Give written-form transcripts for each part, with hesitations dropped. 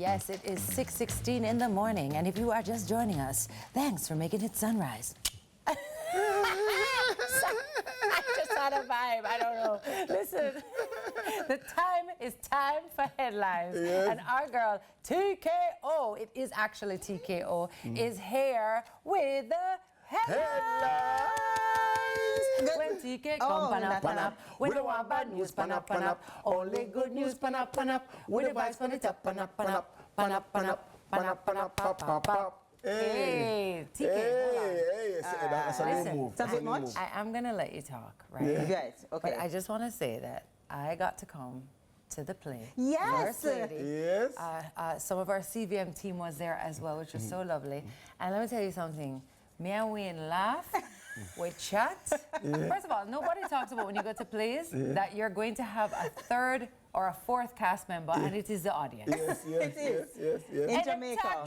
Yes, it is 6:16 in the morning, and if you are just joining us, thanks for making it sunrise. I just had a vibe, I don't know. Listen, the time is time for headlines, and our girl, TKO, it is actually TKO, is here with the headlines. When TK come pan up, we don't want bad news pan up, only good news pan up, with the vibes pan it up, pan up, pop. Hey, TK, Hey, that's a new move. That's a bit much. I'm gonna let you talk, right? Yes, okay. But I just want to say that I got to come to the play. Yes. First lady. Yes. Some of our CVM team was there as well, which was so lovely. And let me tell you something. Me and Wayne laugh, we chat. First of all, nobody talks about when you go to plays that you're going to have a third or a fourth cast member, and it is the audience. Yes. In And Jamaica.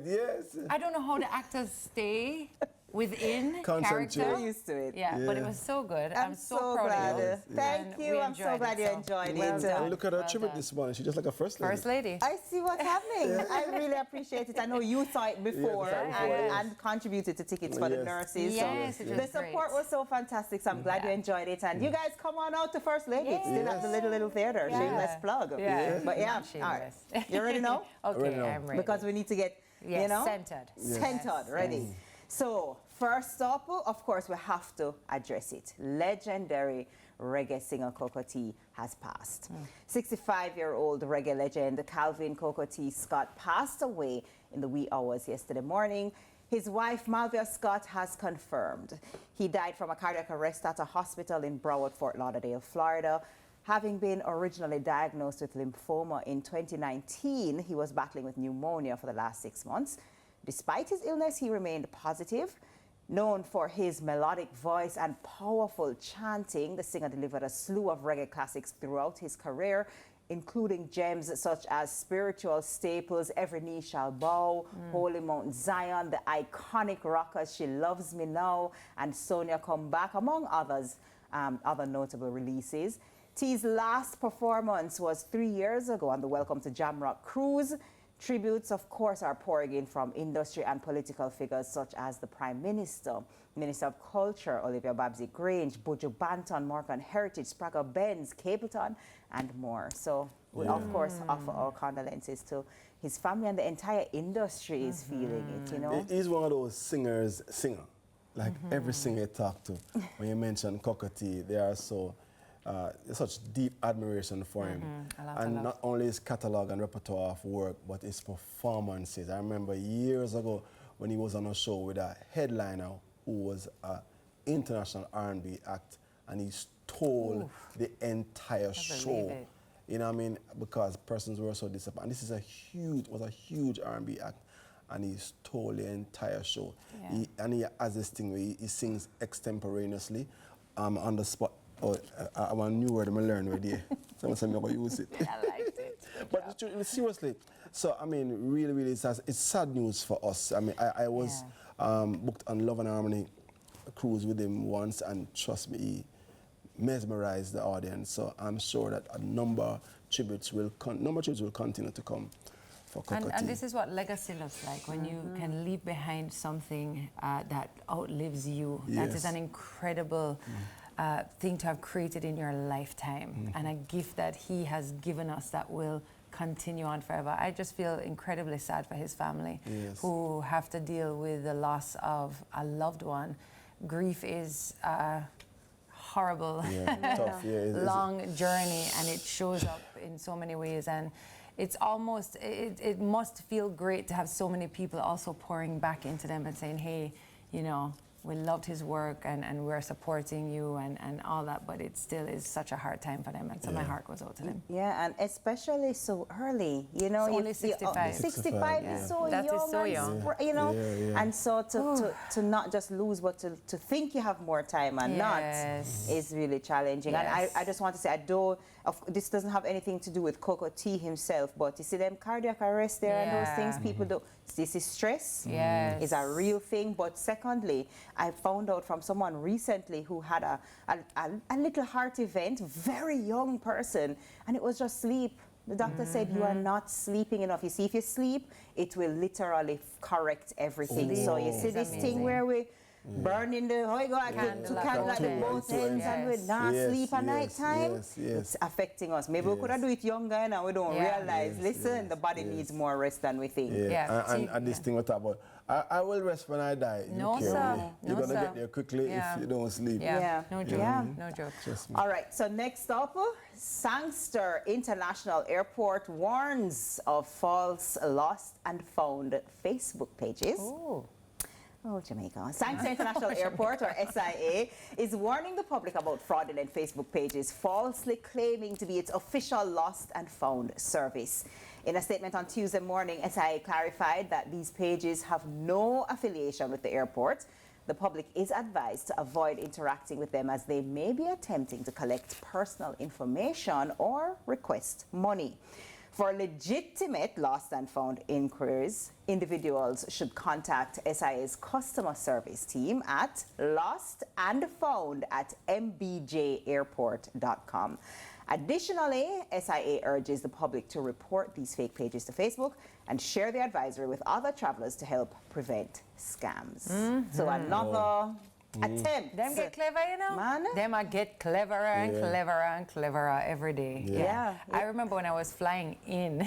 Yes. I don't know how the actors stay within character. We're used to it. Yeah, but it was so good. I'm so proud glad. of you. Thank And you. we I'm so enjoyed glad it, you so enjoyed well it. done. And look at her Well tribute done. this morning. She's just like a first lady. First lady. I see what's happening. I really appreciate it. I know you saw it before and contributed to tickets for the nurses. Yes, so it was the support great. was so fantastic. So I'm glad you enjoyed it. And you guys come on out to First Lady. It's still at the Little Theater. Shameless plug. Yeah. But yeah, Not all right. shameless. You ready now? Okay, I'm ready. Because we need to get, you know, centered. centered, ready. So, first up, of course, we have to address it. Legendary reggae singer Cocoa T has passed. 65-year-old reggae legend Calvin Cocoa T Scott passed away in the wee hours yesterday morning. His wife, Malvia Scott, has confirmed. He died from a cardiac arrest at a hospital in Broward, Fort Lauderdale, Florida. Having been originally diagnosed with lymphoma in 2019, he was battling with pneumonia for the last 6 months. Despite his illness, he remained positive. Known for his melodic voice and powerful chanting, the singer delivered a slew of reggae classics throughout his career, including gems such as spiritual staples, Every Knee Shall Bow, Holy Mount Zion, the iconic rockers She Loves Me Now, and Sonia Come Back, among others, other notable releases. T's last performance was 3 years ago on the Welcome to Jamrock cruise. Tributes, of course, are pouring in from industry and political figures such as the Prime Minister, Minister of Culture, Olivia Babsy Grange, Buju Banton, Morgan Heritage, Sprague Benz, Capleton, and more. So we, of course, offer our condolences to his family, and the entire industry is feeling it, you know. He's one of those singer. Like every singer you talk to, when you mention Cocoa T, they are so... such deep admiration for him, and not only his catalog and repertoire of work, but his performances. I remember years ago when he was on a show with a headliner who was an international R&B act, and he stole the entire show. You know what I mean? Because persons were so disappointed. And this is was a huge R&B act, and he stole the entire show. And he has this thing where he sings extemporaneously on the spot. Oh, I want a new word I'm learn already. Someone said I'm going to use it. I liked it. But seriously, so I mean, really, it's sad news for us. I mean, I was booked on Love and Harmony cruise with him once, and trust me, he mesmerized the audience. So I'm sure that a number of tributes will continue to come for Cocoa T. And this is what legacy looks like, when you can leave behind something that outlives you. That is an incredible thing to have created in your lifetime, and a gift that he has given us that will continue on forever. I just feel incredibly sad for his family, who have to deal with the loss of a loved one. Grief is a horrible, tough, long journey, and it shows up in so many ways. And it's almost, it must feel great to have so many people also pouring back into them and saying, hey, you know, we loved his work, and we're supporting you, and all that, but it still is such a hard time for them, and so my heart goes out to them. Yeah, and especially so early, you know. It's only 65. 65 is so that young. Is so young. You know, and so to not just lose, but to think you have more time and not is really challenging. And I just want to say, this doesn't have anything to do with Cocoa T himself, but you see them cardiac arrest there and those things people do. This is stress. Is a real thing. But secondly, I found out from someone recently who had a little heart event, very young person, and it was just sleep. The doctor said you are not sleeping enough. You see, if you sleep, it will literally correct everything. So you see this thing where we burning the candle at the both ends and we not sleep at night time. It's affecting us. Maybe we could have do it younger and we don't realize. Listen, the body needs more rest than we think. And this thing we talk about, I will rest when I die. No, sir. You're going to get there quickly if you don't sleep. No joke. No joke. All right, so next up, Sangster International Airport warns of false lost and found Facebook pages. Oh, Jamaica. Sangster International Airport, or SIA, is warning the public about fraudulent Facebook pages falsely claiming to be its official lost and found service. In a statement on Tuesday morning, SIA clarified that these pages have no affiliation with the airport. The public is advised to avoid interacting with them as they may be attempting to collect personal information or request money. For legitimate lost and found inquiries, individuals should contact SIA's customer service team at lostandfound@mbjairport.com. Additionally, SIA urges the public to report these fake pages to Facebook and share the advisory with other travelers to help prevent scams. So another attempt. Them get clever, you know? Man. Them get cleverer and cleverer and cleverer every day. I remember when I was flying in,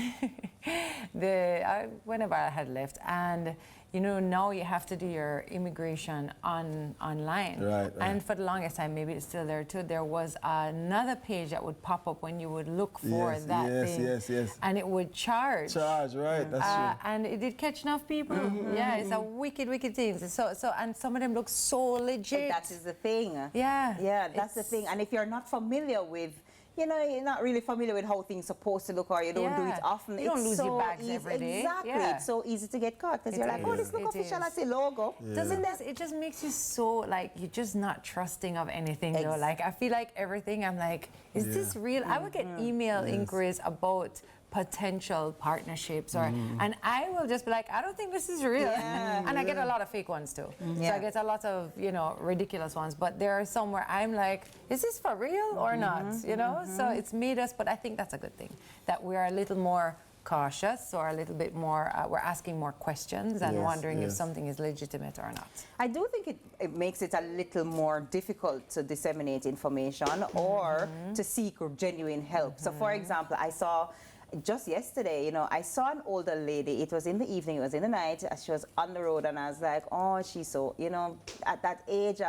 whenever I had left, and you know, now you have to do your immigration online. Right. And for the longest time, maybe it's still there too, there was another page that would pop up when you would look for that thing. Yes. And it would charge. Right, that's true. And it did catch enough people. It's a wicked thing. So, and some of them look so legit. That is the thing. Yeah, That's the thing. And if you're not familiar with, you know, you're not really familiar with how things are supposed to look, or you don't do it often. You don't lose your bags every day. Exactly. It's so easy to get caught because you're like, oh, this look official. I see logo. Doesn't that? It just makes you so like you're just not trusting of anything though. Like I feel like everything. I'm like, is this real? I would get email inquiries about potential partnerships and I will just be like, I don't think this is real. And I get a lot of fake ones too. So I get a lot of, you know, ridiculous ones, but there are some where I'm like, is this for real or not? You know, so it's made us, but I think that's a good thing that we're a little more cautious or a little bit more, we're asking more questions and wondering if something is legitimate or not. I do think it makes it a little more difficult to disseminate information or to seek genuine help. So for example, I saw just yesterday, you know, I saw an older lady. It was in the evening, it was in the night. She was on the road, and I was like, oh, she's so, you know, at that age,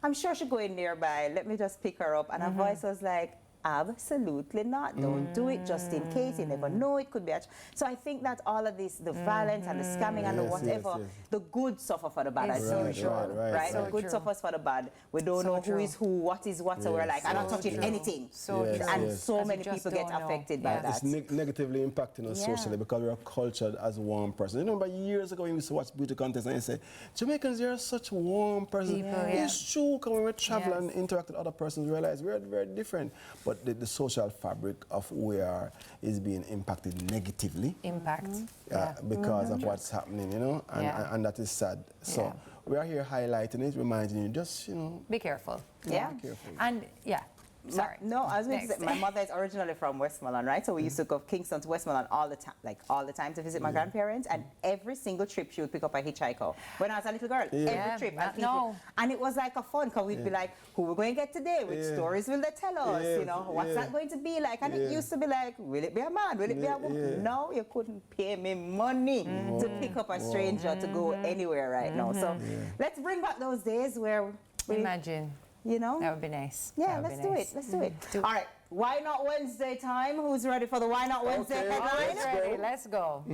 I'm sure she's going nearby. Let me just pick her up. And her voice was like, absolutely not. Don't do it just in case. You never know. It could be. So I think that all of this, the violence and the scamming and the whatever, the good suffer for the bad. I'm so sure. Right? The good suffers for the bad. We don't know who is who, what is what. So we're like, I'm not touching anything. And so many people get affected by that. It's negatively impacting us socially because we are cultured as warm persons. You remember years ago when we used to watch beauty contests and you say, Jamaicans, you're such warm person. It's true. When we travel and interact with other persons, we realize we're very different. But the social fabric of who we are is being impacted negatively. Because of what's happening, you know, and that is sad. So we are here highlighting it, reminding you, just, you know. Be careful. Be careful. And sorry. No, I was going to say, my mother is originally from Westmoreland, right? So we used to go Kingston to Westmoreland all the time, like all the time to visit my grandparents. And every single trip she would pick up a hitchhiker. When I was a little girl, every trip. And it was like a fun, because we'd be like, who we're going to get today? Which stories will they tell us? You know, what's that going to be like? And it used to be like, will it be a man? Will it be a woman? No, you couldn't pay me money to pick up a stranger to go anywhere right now. So let's bring back those days where we imagine. You know? That would be nice. Yeah, let's do it. Let's do it. All right. Why Not Wednesday time? Who's ready for the Why Not Wednesday headline? Let's go.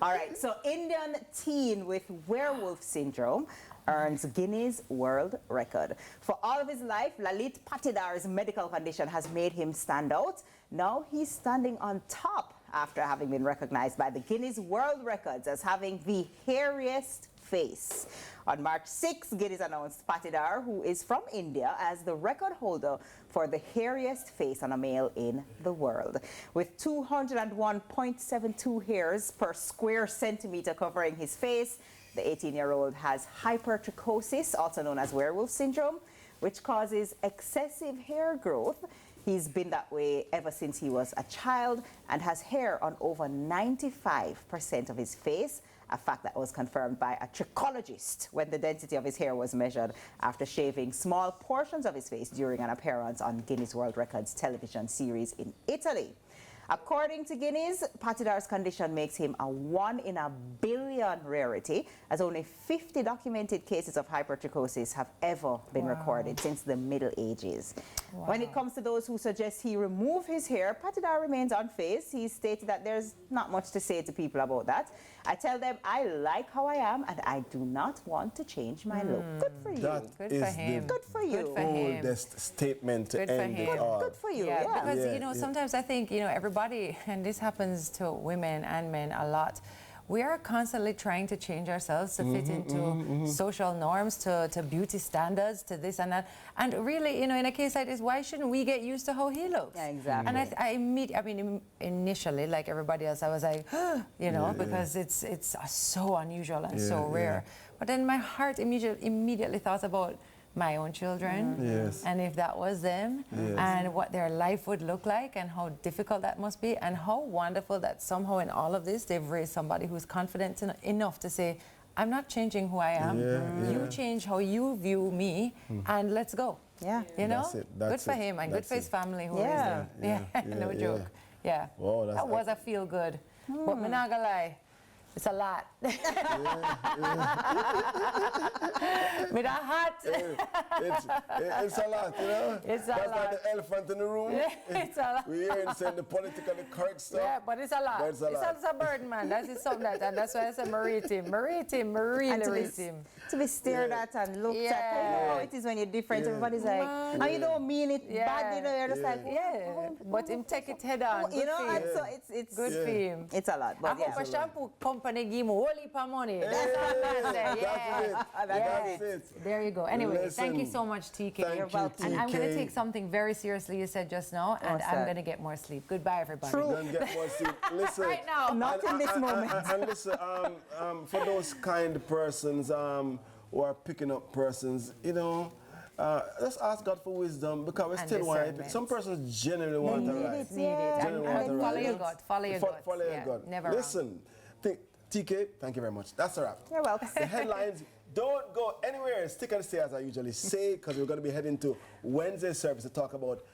All right. So Indian teen with werewolf syndrome earns Guinness World Record. For all of his life, Lalit Patidar's medical condition has made him stand out. Now he's standing on top after having been recognized by the Guinness World Records as having the hairiest face. On March 6, Guinness announced Patidar, who is from India, as the record holder for the hairiest face on a male in the world. With 201.72 hairs per square centimeter covering his face, the 18-year-old has hypertrichosis, also known as werewolf syndrome, which causes excessive hair growth. He's been that way ever since he was a child and has hair on over 95% of his face, a fact that was confirmed by a trichologist when the density of his hair was measured after shaving small portions of his face during an appearance on Guinness World Records television series in Italy. According to Guinness, Patidar's condition makes him a 1 in a billion rarity, as only 50 documented cases of hypertrichosis have ever been recorded since the Middle Ages. When it comes to those who suggest he remove his hair, Patidar remains unfazed. He stated that there's not much to say to people about that. I tell them I like how I am and I do not want to change my look. Good for you. That Good for him. Good for you. Good for him. Oldest statement to Good for end him. it all. Good for you. Yeah, Yeah. because you know, sometimes I think, you know, everybody, and this happens to women and men a lot, we are constantly trying to change ourselves to fit into social norms, to beauty standards, to this and that. And really, you know, in a case like this, why shouldn't we get used to how he looks? Yeah, exactly. And I mean, initially, like everybody else, I was like, you know, because it's so unusual and so rare. But then my heart immediately thought about my own children, and if that was them, and what their life would look like, and how difficult that must be, and how wonderful that somehow in all of this they've raised somebody who's confident enough to say, I'm not changing who I am, you change how you view me, and let's go. Yeah. You know? That's good for it. him, and good for his family who Yeah. raised him. No joke. Yeah. Wow, that was a feel good. But me not gonna lie, it's a lot. Me that hot. It's a lot, you know? It's a That's lot. like the elephant in the room. It's a lot. We hear him saying the politically correct stuff. Yeah, but it's a lot. But it's a lot. It's a burden, man. That is something and that's why I said rate him. Rate him. Really rate him. To be stared at and looked at. You know how it is when you're different. Everybody's like, Man. and you don't mean it bad, you know, you're just like, But him take it head on. you know, and Good so it's for him. It's a lot, I but hope a shampoo company give him a whole heap of money. That's all I say. Yeah. That's it. There you go. Anyway, thank you Listen, so much, TK. thank You're you, welcome. And I'm going to TK. take something very seriously you said just now, and What's I'm that? going to get more sleep. Goodbye, everybody. Don't get more sleep. Listen. Right now. not in this moment. And listen, for those kind persons who are picking up persons, you know, let's ask God for wisdom, because we And still want discernment. some persons genuinely want to need rise. it. Need it. Yeah. And Generally want to follow rise. your gut. Follow your gut. Follow your gut. Never wrong. Listen, TK, thank you very much. That's a wrap. You're welcome. The headlines, don't go anywhere. Stick and stay, as I usually say, because we're going to be heading to Wednesday service to talk about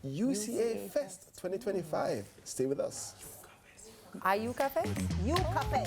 UCA Fest 2025. Stay with us. Are you cafe? You cafe.